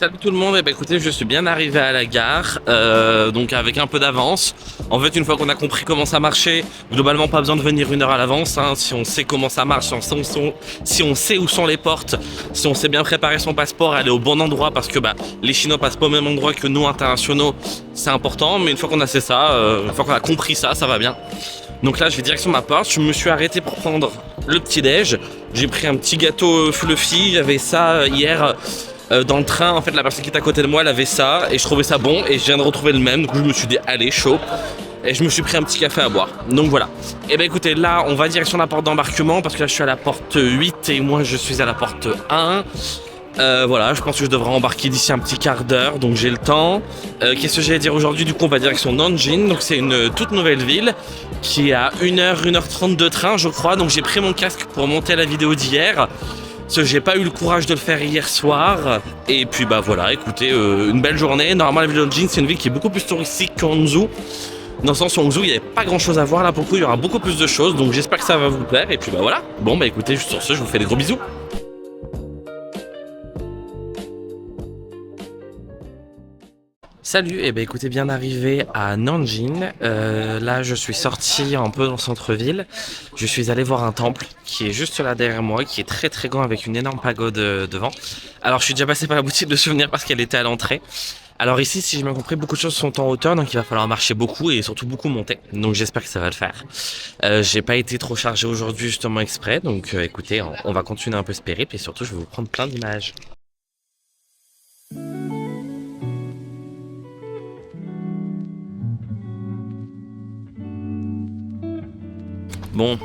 Salut tout le monde, écoutez, je suis bien arrivé à la gare, donc avec un peu d'avance. En fait, une fois qu'on a compris comment ça marchait, globalement pas besoin de venir une heure à l'avance, hein. Si on sait comment ça marche, si on sait où sont les portes, si on sait bien préparer son passeport, aller au bon endroit, parce que les Chinois passent pas au même endroit que nous internationaux, c'est important. Mais une fois qu'on a fait ça, une fois qu'on a compris ça, ça va bien. Donc là, je vais direction ma porte. Je me suis arrêté pour prendre le petit déj. J'ai pris un petit gâteau fluffy. J'avais ça hier. Dans le train, en fait, la personne qui était à côté de moi, elle avait ça et je trouvais ça bon et je viens de retrouver le même. Du coup, je me suis dit, allez, chaud. Et je me suis pris un petit café à boire. Donc voilà. Et écoutez, là, on va direction la porte d'embarquement parce que là, je suis à la porte 8 et moi, je suis à la porte 1. Voilà, je pense que je devrais embarquer d'ici un petit quart d'heure, donc j'ai le temps. Qu'est-ce que j'allais dire aujourd'hui? Du coup, on va direction Nanjing. Donc c'est une toute nouvelle ville qui est à 1h30 de train, je crois. Donc j'ai pris mon casque pour monter la vidéo d'hier. Parce que j'ai pas eu le courage de le faire hier soir. Et puis voilà, écoutez, une belle journée. Normalement la ville de Nanjing, c'est une ville qui est beaucoup plus touristique qu'Hangzhou. Dans le sens où Hangzhou, il n'y avait pas grand chose à voir. Là pour le coup, il y aura beaucoup plus de choses. Donc j'espère que ça va vous plaire. Et puis voilà. Bon écoutez, sur ce, je vous fais des gros bisous. Salut, écoutez, bien arrivé à Nanjing. Là, je suis sorti un peu dans le centre-ville. Je suis allé voir un temple qui est juste là derrière moi, qui est très très grand avec une énorme pagode devant. Alors, je suis déjà passé par la boutique de souvenirs parce qu'elle était à l'entrée. Alors ici, si j'ai bien compris, beaucoup de choses sont en hauteur, donc il va falloir marcher beaucoup et surtout beaucoup monter. Donc j'espère que ça va le faire. J'ai pas été trop chargé aujourd'hui justement exprès, donc écoutez, on va continuer un peu ce périple et surtout, je vais vous prendre plein d'images. Bon,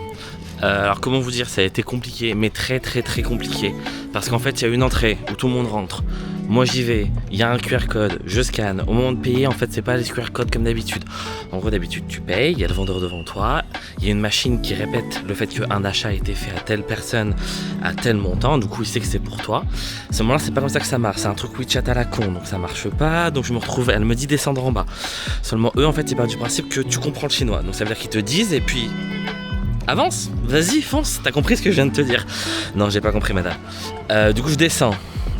alors comment vous dire, ça a été compliqué, mais très très très compliqué. Parce qu'en fait, il y a une entrée où tout le monde rentre. Moi j'y vais, il y a un QR code, je scanne. Au moment de payer, en fait, c'est pas les QR codes comme d'habitude. En gros, d'habitude, tu payes, il y a le vendeur devant toi, il y a une machine qui répète le fait qu'un achat a été fait à telle personne, à tel montant, du coup, il sait que c'est pour toi. À ce moment-là, c'est pas comme ça que ça marche, c'est un truc WeChat à la con, donc ça marche pas. Donc je me retrouve, elle me dit descendre en bas. Seulement, eux, en fait, ils partent du principe que tu comprends le chinois. Donc ça veut dire qu'ils te disent, et puis. Avance, vas-y, fonce, t'as compris ce que je viens de te dire? Non, j'ai pas compris, madame. Du coup, je descends,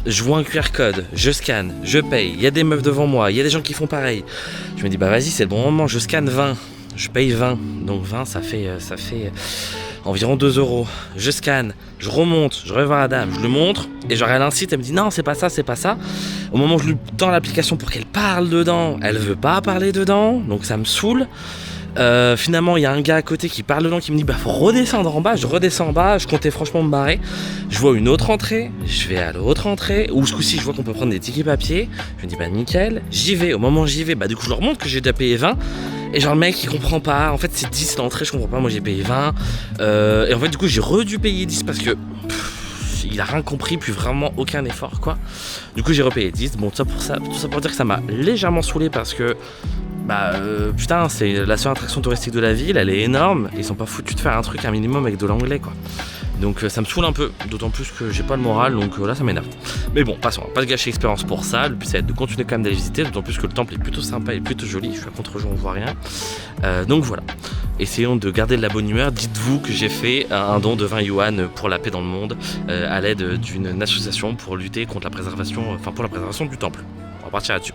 je vois un QR code, je scanne, je paye, il y a des meufs devant moi, il y a des gens qui font pareil. Je me dis, vas-y, c'est le bon moment, je scanne 20, je paye 20. Donc 20, ça fait environ 2 €. Je scanne, je remonte, je revois la dame, je le montre, et genre elle incite, elle me dit, non, c'est pas ça, c'est pas ça. Au moment où je lui tends l'application pour qu'elle parle dedans, elle veut pas parler dedans, donc ça me saoule. Finalement il y a un gars à côté qui parle dedans qui me dit faut redescendre en bas. Je redescends en bas, je comptais franchement me barrer. Je vois une autre entrée, je vais à l'autre entrée où ce coup-ci je vois qu'on peut prendre des tickets papier. Je me dis nickel, j'y vais. Au moment où j'y vais, du coup je leur montre que j'ai déjà payé 20. Et genre le mec il comprend pas, en fait c'est 10 l'entrée, je comprends pas, moi j'ai payé 20. Et en fait du coup j'ai redû payer 10 parce que il a rien compris, puis vraiment aucun effort quoi. Du coup j'ai repayé 10. Bon, tout ça pour dire que ça m'a légèrement saoulé parce que putain, c'est la seule attraction touristique de la ville, elle est énorme, ils sont pas foutus de faire un truc un minimum avec de l'anglais quoi. Donc ça me saoule un peu, d'autant plus que j'ai pas le moral, donc là ça m'énerve. Mais bon, passons, on va pas se gâcher l'expérience pour ça, le but c'est de continuer quand même d'aller visiter, d'autant plus que le temple est plutôt sympa et plutôt joli, je suis à contre-jour, on voit rien. Donc voilà, essayons de garder de la bonne humeur. Dites-vous que j'ai fait un don de 20 yuan pour la paix dans le monde, à l'aide d'une association pour lutter contre la préservation, pour la préservation du temple. On va partir là-dessus.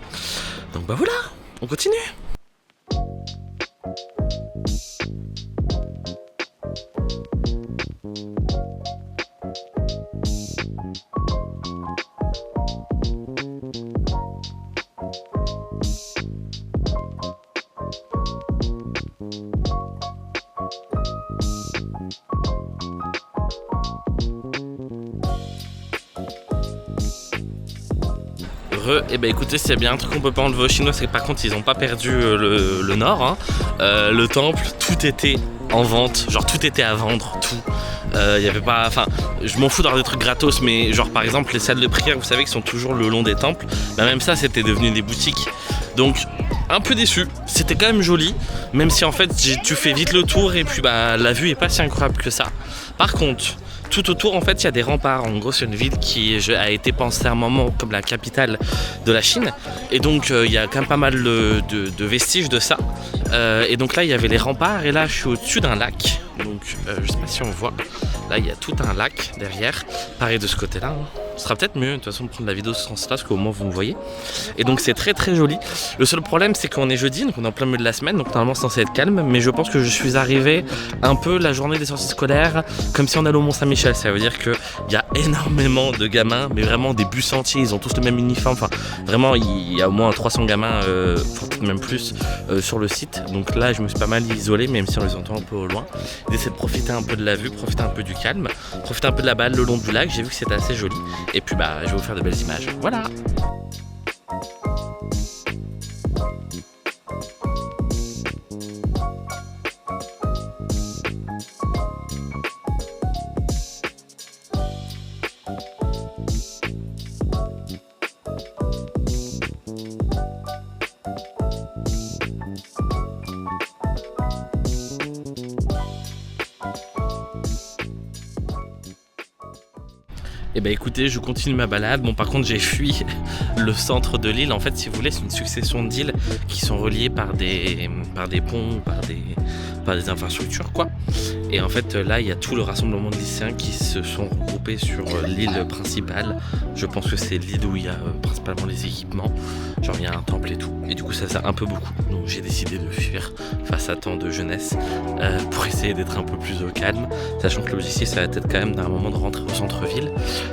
Donc voilà, on continue. Écoutez, c'est bien un truc qu'on peut pas enlever aux Chinois, c'est que par contre ils ont pas perdu le nord, hein. Le temple, tout était en vente, genre tout était à vendre, tout. Y avait pas, je m'en fous d'avoir des trucs gratos, mais genre par exemple les salles de prière, vous savez, qui sont toujours le long des temples, même ça c'était devenu des boutiques. Donc un peu déçu, c'était quand même joli, même si en fait tu fais vite le tour et puis la vue est pas si incroyable que ça. Par contre, tout autour en fait il y a des remparts. En gros c'est une ville qui a été pensée à un moment comme la capitale de la Chine, et donc il y a quand même pas mal de vestiges de ça. Et donc là il y avait les remparts, et là je suis au-dessus d'un lac, donc je sais pas si on voit, là il y a tout un lac derrière, pareil de ce côté là, hein. Ce sera peut-être mieux de toute façon de prendre la vidéo ce sens-là, parce qu'au moins vous me voyez. Et donc c'est très très joli. Le seul problème c'est qu'on est jeudi, donc on est en plein milieu de la semaine, donc normalement c'est censé être calme. Mais je pense que je suis arrivé un peu la journée des sorties scolaires, comme si on allait au Mont-Saint-Michel. Ça veut dire qu'il y a énormément de gamins, mais vraiment des bus entiers, ils ont tous le même uniforme. Enfin vraiment il y a au moins 300 gamins, peut-être même plus, sur le site. Donc là je me suis pas mal isolé, même si on les entend un peu au loin. D'essayer de profiter un peu de la vue, profiter un peu du calme, profiter un peu de la balade le long du lac. J'ai vu que c'était assez joli. Et puis bah je vais vous faire de belles images. Voilà. Et bah écoutez, je continue ma balade. Bon, par contre j'ai fui le centre de l'île. En fait, si vous voulez, c'est une succession d'îles qui sont reliées par des ponts, par des infrastructures quoi. Et en fait là il y a tout le rassemblement de lycéens qui se sont regroupés sur l'île principale. Je pense que c'est l'île où il y a principalement les équipements. Genre il y a un temple et tout. Et du coup ça sert un peu beaucoup. Donc j'ai décidé de fuir face à tant de jeunesse pour essayer d'être un peu plus au calme. Sachant que l'objectif ça va être quand même d'un moment de rentrer au centre-ville.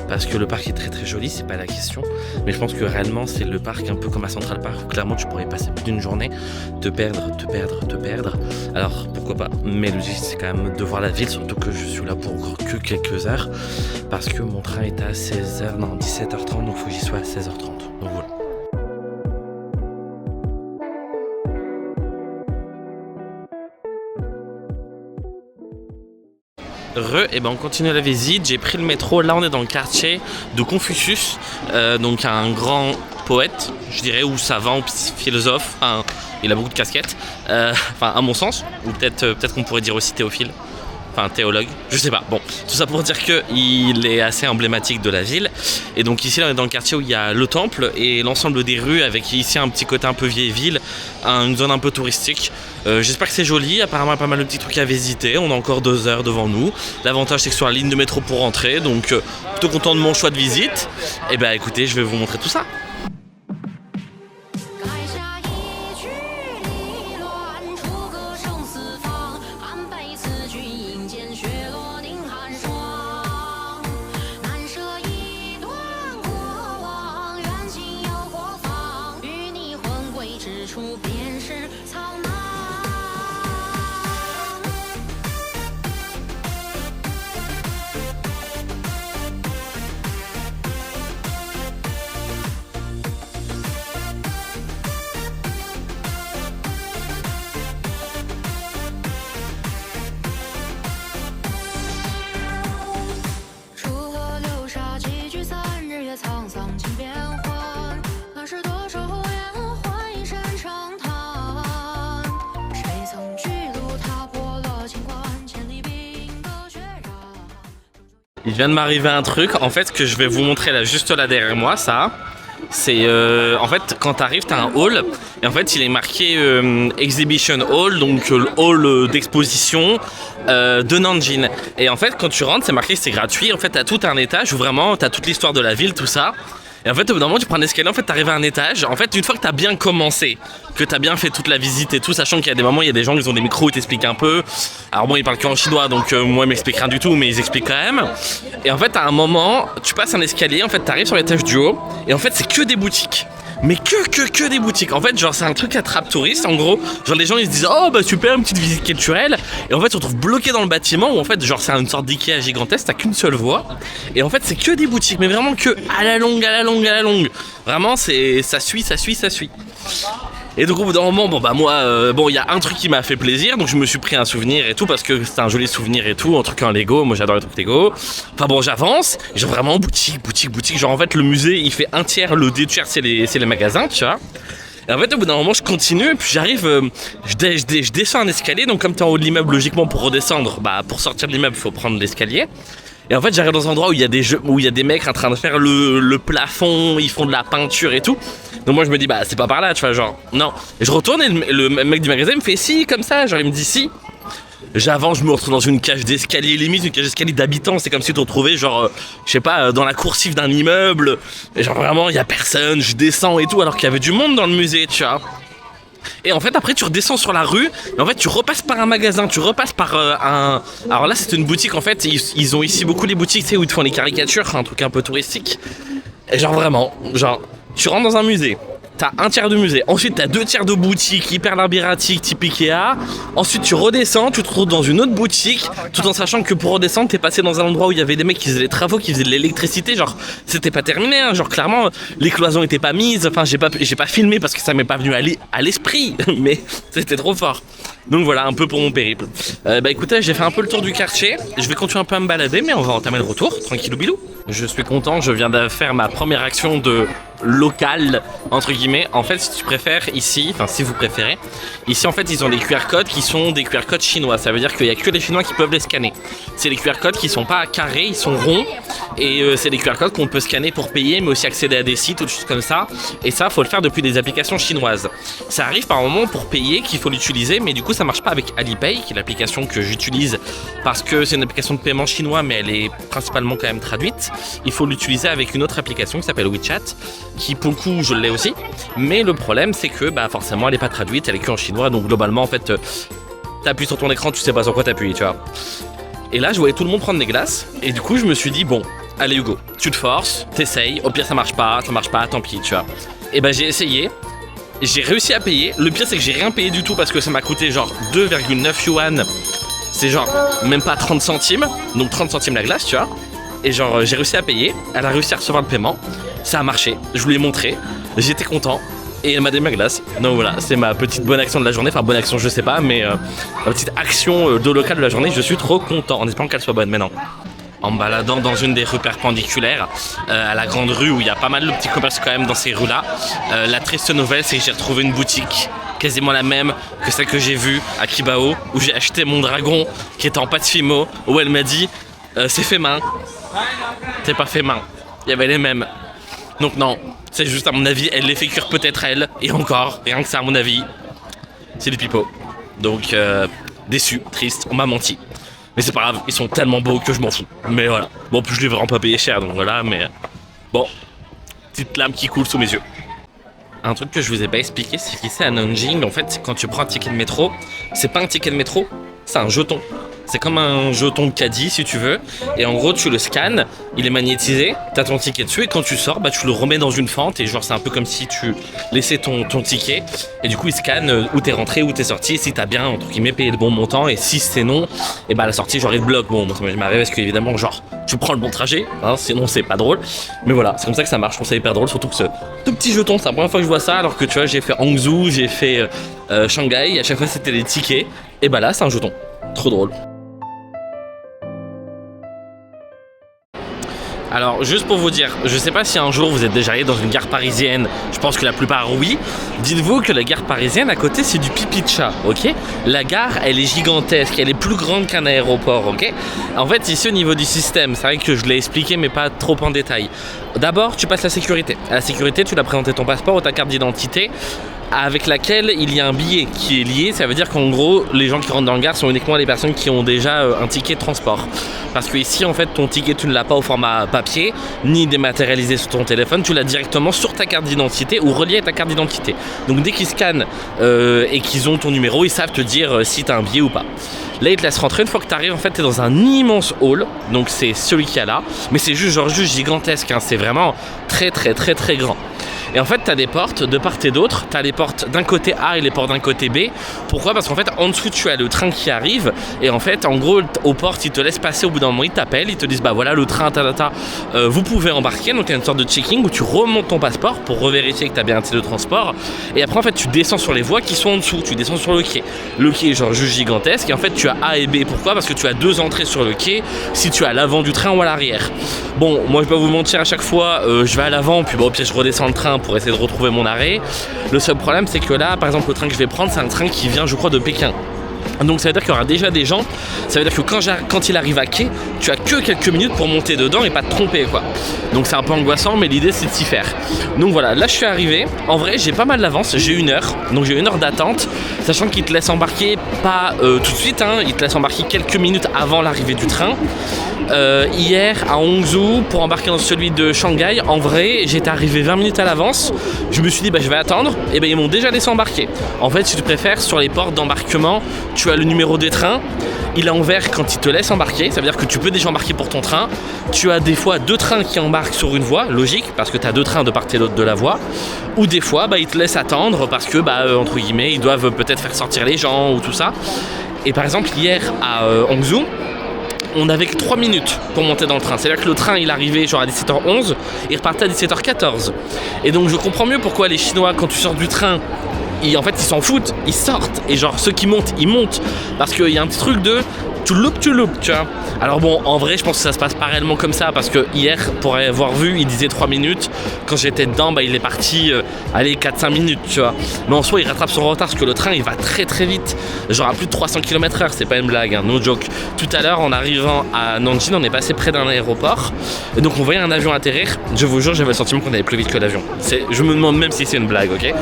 Parce que le parc est très très joli, c'est pas la question. Mais je pense que réellement c'est le parc un peu comme à Central Park où clairement tu pourrais passer plus d'une journée, te perdre. Alors pourquoi pas. Mais l'objectif c'est quand même de voir la ville, surtout que je suis là pour encore que quelques heures. Parce que mon train est à 16h, non 17h30, donc il faut que j'y sois à 16h30. Donc voilà. Et ben on continue la visite, j'ai pris le métro, là on est dans le quartier de Confucius, donc un grand poète, je dirais, ou savant, ou philosophe, enfin, il a beaucoup de casquettes, enfin à mon sens, ou peut-être qu'on pourrait dire aussi théophile. Enfin théologue, je sais pas. Bon, tout ça pour dire qu'il est assez emblématique de la ville. Et donc ici, là, on est dans le quartier où il y a le temple et l'ensemble des rues avec ici un petit côté un peu vieille ville, une zone un peu touristique. J'espère que c'est joli, apparemment il y a pas mal de petits trucs à visiter. On a encore 2 heures devant nous. L'avantage c'est que sur la ligne de métro pour rentrer, donc plutôt content de mon choix de visite. Et bah écoutez, je vais vous montrer tout ça. Il vient de m'arriver un truc en fait que je vais vous montrer là, juste là derrière moi, ça. C'est en fait quand t'arrives t'as un hall et en fait il est marqué Exhibition Hall, donc le hall d'exposition de Nanjing. Et en fait quand tu rentres c'est marqué que c'est gratuit. En fait t'as tout un étage où vraiment t'as toute l'histoire de la ville, tout ça. Et en fait au bout d'un moment tu prends un escalier, en fait t'arrives à un étage. En fait une fois que t'as bien commencé, que t'as bien fait toute la visite et tout, sachant qu'il y a des moments il y a des gens qui ont des micros qui t'expliquent un peu. Alors bon ils parlent qu'en chinois donc moi ils m'expliquent rien du tout mais ils expliquent quand même. Et en fait à un moment tu passes un escalier, en fait t'arrives sur l'étage du haut et en fait c'est que des boutiques. Mais que des boutiques. En fait genre c'est un truc attrape touriste en gros. Genre les gens ils se disent oh bah super une petite visite culturelle. Et en fait on se retrouve bloqué dans le bâtiment où en fait genre c'est une sorte d'Ikea gigantesque, t'as qu'une seule voie. Et en fait c'est que des boutiques mais vraiment que à la longue. Vraiment c'est ça suit. Et donc au bout d'un moment, bon bah moi, bon il y a un truc qui m'a fait plaisir, donc je me suis pris un souvenir et tout parce que c'était un joli souvenir et tout, un truc en Lego, moi j'adore les trucs Lego. Enfin bon j'avance, genre vraiment boutique, genre en fait le musée il fait un tiers, le 2 tiers c'est les magasins, tu vois. Et en fait au bout d'un moment je continue et puis j'arrive, je descends un escalier, donc comme t'es en haut de l'immeuble logiquement pour redescendre, bah pour sortir de l'immeuble il faut prendre l'escalier. Et en fait j'arrive dans un endroit où il y a des jeux, où il y a des mecs en train de faire le plafond, ils font de la peinture et tout. Donc moi je me dis bah c'est pas par là tu vois genre non. Et je retourne et le mec du magasin il me fait si comme ça, genre il me dit si. J'avance, je me retrouve dans une cage d'escalier, limite une cage d'escalier d'habitants. C'est comme si tu te retrouvais genre, je sais pas, dans la coursive d'un immeuble. Et genre vraiment, il y a personne, je descends et tout, alors qu'il y avait du monde dans le musée, tu vois. Et en fait après tu redescends sur la rue et en fait tu repasses par un magasin, tu repasses par un... Alors là c'est une boutique en fait, ils ont ici beaucoup les boutiques, tu sais, où ils te font les caricatures, un truc un peu touristique. Et genre vraiment, genre tu rentres dans un musée, t'as un tiers de musée, ensuite t'as 2 tiers de boutique hyper labyrinthique type Ikea, ensuite tu redescends, tu te retrouves dans une autre boutique, tout en sachant que pour redescendre t'es passé dans un endroit où il y avait des mecs qui faisaient des travaux, qui faisaient de l'électricité, genre c'était pas terminé, hein, genre clairement les cloisons étaient pas mises, enfin j'ai pas filmé parce que ça m'est pas venu à l'esprit, mais c'était trop fort. Donc voilà un peu pour mon périple. Bah écoutez, j'ai fait un peu le tour du quartier, je vais continuer un peu à me balader mais on va entamer le retour, tranquillou bilou. Je suis content, je viens de faire ma première action de local entre guillemets. En fait si tu préfères ici, enfin si vous préférez, ici en fait ils ont des QR codes qui sont des QR codes chinois. Ça veut dire qu'il n'y a que les Chinois qui peuvent les scanner. C'est des QR codes qui sont pas carrés, ils sont ronds. Et c'est des QR codes qu'on peut scanner pour payer mais aussi accéder à des sites ou des choses comme ça. Et ça faut le faire depuis des applications chinoises. Ça arrive par moment pour payer qu'il faut l'utiliser, mais du coup ça marche pas avec Alipay, qui est l'application que j'utilise parce que c'est une application de paiement chinois mais elle est principalement quand même traduite. Il faut l'utiliser avec une autre application qui s'appelle WeChat, qui pour le coup je l'ai aussi, mais le problème c'est que bah forcément elle est pas traduite, elle est que en chinois, donc globalement en fait t'appuies sur ton écran, tu sais pas sur quoi t'appuies, tu vois. Et là je voyais tout le monde prendre des glaces et du coup je me suis dit bon allez Hugo, tu te forces, t'essayes, au pire ça marche pas, tant pis, tu vois. Et bah j'ai essayé, j'ai réussi à payer. Le pire c'est que j'ai rien payé du tout parce que ça m'a coûté genre 2,9 yuan, c'est genre même pas 30 centimes, donc 30 centimes la glace, tu vois. Et genre j'ai réussi à payer, elle a réussi à recevoir le paiement, ça a marché, je lui ai montré, j'étais content et elle m'a donné ma glace. Donc voilà, c'est ma petite bonne action de la journée, enfin bonne action je sais pas, mais ma petite action de local de la journée, je suis trop content en espérant qu'elle soit bonne maintenant. En me baladant dans une des rues perpendiculaires à la grande rue où il y a pas mal de petits commerces quand même dans ces rues là, la triste nouvelle c'est que j'ai retrouvé une boutique quasiment la même que celle que j'ai vue à Qibao, où j'ai acheté mon dragon qui était en pâte Fimo, où elle m'a dit c'est fait main. C'est pas fait main, il y avait les mêmes. Donc non, c'est juste à mon avis, elle les fait cuire peut-être elle, et encore, rien que ça à mon avis, c'est du pipeau. Donc déçu, triste, on m'a menti. Mais c'est pas grave, ils sont tellement beaux que je m'en fous. Mais voilà, bon en plus je l'ai vraiment pas payé cher, donc voilà, mais bon, petite lame qui coule sous mes yeux. Un truc que je vous ai pas expliqué, c'est qu'ici à Nanjing, en fait, quand tu prends un ticket de métro, c'est pas un ticket de métro, c'est un jeton. C'est comme un jeton de caddie si tu veux. Et en gros tu le scannes, il est magnétisé, t'as ton ticket dessus et quand tu sors, bah tu le remets dans une fente et genre c'est un peu comme si tu laissais ton ticket. Et du coup il scanne où t'es rentré, où t'es sorti, si t'as bien entre guillemets payé le bon montant, et si c'est non, et bah à la sortie genre il te bloque. Bon ça m'arrive parce qu'évidemment genre tu prends le bon trajet, hein, sinon c'est pas drôle. Mais voilà, c'est comme ça que ça marche, je trouve ça hyper drôle, surtout que ce tout petit jeton, c'est la première fois que je vois ça, alors que tu vois j'ai fait Hangzhou, j'ai fait Shanghai, à chaque fois c'était des tickets. Et bah là c'est un jeton, trop drôle. Alors juste pour vous dire, je sais pas si un jour vous êtes déjà allé dans une gare parisienne, je pense que la plupart oui. Dites-vous que la gare parisienne à côté c'est du pipi de chat, ok? La gare elle est gigantesque, elle est plus grande qu'un aéroport, ok? En fait ici au niveau du système, c'est vrai que je l'ai expliqué mais pas trop en détail. D'abord tu passes la sécurité. À la sécurité tu dois présenter ton passeport ou ta carte d'identité, avec laquelle il y a un billet qui est lié. Ça veut dire qu'en gros les gens qui rentrent dans la gare sont uniquement les personnes qui ont déjà un ticket de transport, parce que ici en fait ton ticket tu ne l'as pas au format papier ni dématérialisé sur ton téléphone, tu l'as directement sur ta carte d'identité ou relié à ta carte d'identité. Donc dès qu'ils scannent et qu'ils ont ton numéro, ils savent te dire si tu as un billet ou pas. Là ils te laissent rentrer. Une fois que tu arrives en fait tu es dans un immense hall, donc c'est celui qu'il y a là, mais c'est juste gigantesque, hein. C'est vraiment très grand. Et en fait, tu as des portes de part et d'autre. Tu as les portes d'un côté A et les portes d'un côté B. Pourquoi? Parce qu'en fait, en dessous, tu as le train qui arrive. Et en fait, en gros, aux portes, ils te laissent passer au bout d'un moment. Ils t'appellent, ils te disent bah voilà, le train, vous pouvez embarquer. Donc, il y a une sorte de checking où tu remontes ton passeport pour revérifier que tu as bien un titre de transport. Et après, en fait, tu descends sur les voies qui sont en dessous. Tu descends sur le quai. Le quai est genre juste gigantesque. Et en fait, tu as A et B. Pourquoi? Parce que tu as 2 entrées sur le quai, si tu es à l'avant du train ou à l'arrière. Bon, moi, je vais pas vous mentir, à chaque fois, je vais à l'avant, puis bon, au pire, je redescends le train pour essayer de retrouver mon arrêt. Le seul problème c'est que là par exemple le train que je vais prendre c'est un train qui vient je crois de Pékin. Donc ça veut dire qu'il y aura déjà des gens, ça veut dire que quand il arrive à quai, tu as que quelques minutes pour monter dedans et pas te tromper quoi. Donc c'est un peu angoissant, mais l'idée c'est de s'y faire. Donc voilà, là je suis arrivé, en vrai j'ai pas mal d'avance, j'ai 1 heure, donc j'ai 1 heure d'attente, sachant qu'il te laisse embarquer pas tout de suite, hein, il te laisse embarquer quelques minutes avant l'arrivée du train. Hier à Hangzhou pour embarquer dans celui de Shanghai, en vrai j'étais arrivé 20 minutes à l'avance, je me suis dit bah je vais attendre, et ben ils m'ont déjà laissé embarquer. En fait si tu préfères, sur les portes d'embarquement tu as le numéro des trains, il est en vert quand il te laisse embarquer, ça veut dire que tu peux déjà embarquer pour ton train. Tu as des fois 2 trains qui embarquent sur une voie, logique, parce que tu as 2 trains de part et d'autre de la voie, ou des fois bah, ils te laissent attendre parce que entre guillemets ils doivent peut-être faire sortir les gens ou tout ça. Et par exemple hier à Hangzhou, on avait que 3 minutes pour monter dans le train. C'est-à-dire que le train il arrivait genre à 17h11 et repartait à 17h14. Et donc je comprends mieux pourquoi les Chinois, quand tu sors du train, en fait ils s'en foutent, ils sortent. Et genre ceux qui montent, ils montent. Parce qu'il y a un petit truc de tu loupes, tu vois. Alors bon, en vrai je pense que ça se passe pas réellement comme ça. Parce que hier, pour avoir vu, il disait 3 minutes. Quand j'étais dedans, il est parti, 4-5 minutes, tu vois. Mais en soi il rattrape son retard parce que le train il va très très vite. Genre à plus de 300 km/h, c'est pas une blague, hein, no joke. Tout à l'heure en arrivant à Nanjing, on est passé près d'un aéroport. Et donc on voyait un avion atterrir. Je vous jure, j'avais le sentiment qu'on allait plus vite que l'avion. Je me demande même si c'est une blague, ok.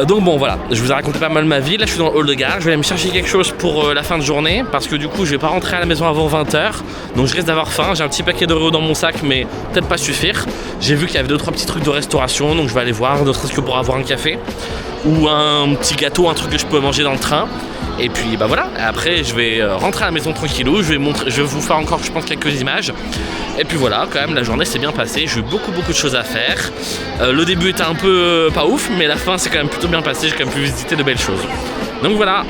Donc bon voilà, je vous ai raconté pas mal ma vie. Là je suis dans le hall de gare, je vais aller me chercher quelque chose pour la fin de journée. Parce que du coup je vais pas rentrer à la maison avant 20h. Donc je risque d'avoir faim, j'ai un petit paquet d'Oreos dans mon sac mais peut-être pas suffire. J'ai vu qu'il y avait 2-3 petits trucs de restauration. Donc je vais aller voir, ne serait-ce que pour avoir un café ou un petit gâteau, un truc que je peux manger dans le train. Et puis bah voilà, après je vais rentrer à la maison tranquillou, je vais vous faire encore je pense quelques images. Et puis voilà, quand même la journée s'est bien passée, j'ai eu beaucoup de choses à faire. Le début était un peu pas ouf, mais la fin c'est quand même plutôt bien passé, j'ai quand même pu visiter de belles choses. Donc voilà.